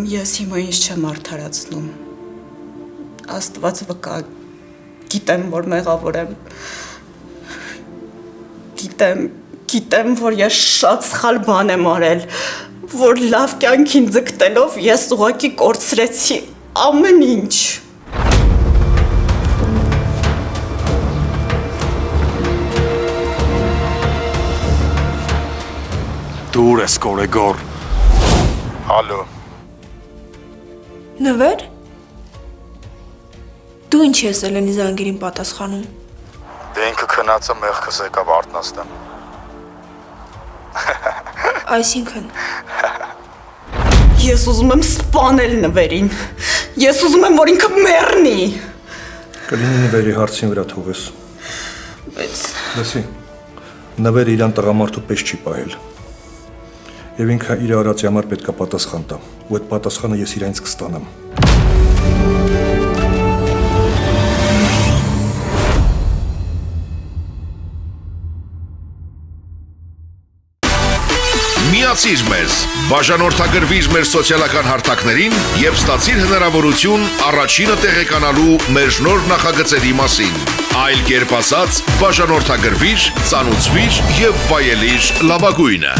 Ես հիմա ինձ չեմ արդարացնում։ Աստված վկա, գիտեմ, որ մեղավոր եմ։ Գիտեմ, որ ես շատ սխալ բան եմ արել, որ լավ կյանքին ձգտելով ես ուղղակի կորցրեցի ամեն ինչ։ Դուր ես կորեգոր։ Հալո։ Նվեր։ Դու ինչ ես Էլենի զանգերին պատասխանում։ Դե ինքը քնածը մեղքս եկավ արտնաստեմ։ Այսինքն։ Ես ուզում եմ սպանել Նվերին։ Ես ուզում եմ, որ ինքը մեռնի։ Կլինի Նվերի հարցին վրա թողես։ Բայց լսի, Նվերը իրան տղամարդու պես չի պահել։ Եվ ինքը իր արածի համար պետք է պատասխան տա, ու այդ պատասխանը ես իրանից կստանամ։ Միացիր մեզ, բաժանորդագրվիր մեր սոցիալական հարթակներին և ստացիր հնարավորություն առաջինը տեղեկանալու մեր նոր նախագծերի մասին։ Այլ կերպ ասած, բաժանորդագրվիր, ծանուցվիր և վայելիր լավագույնը։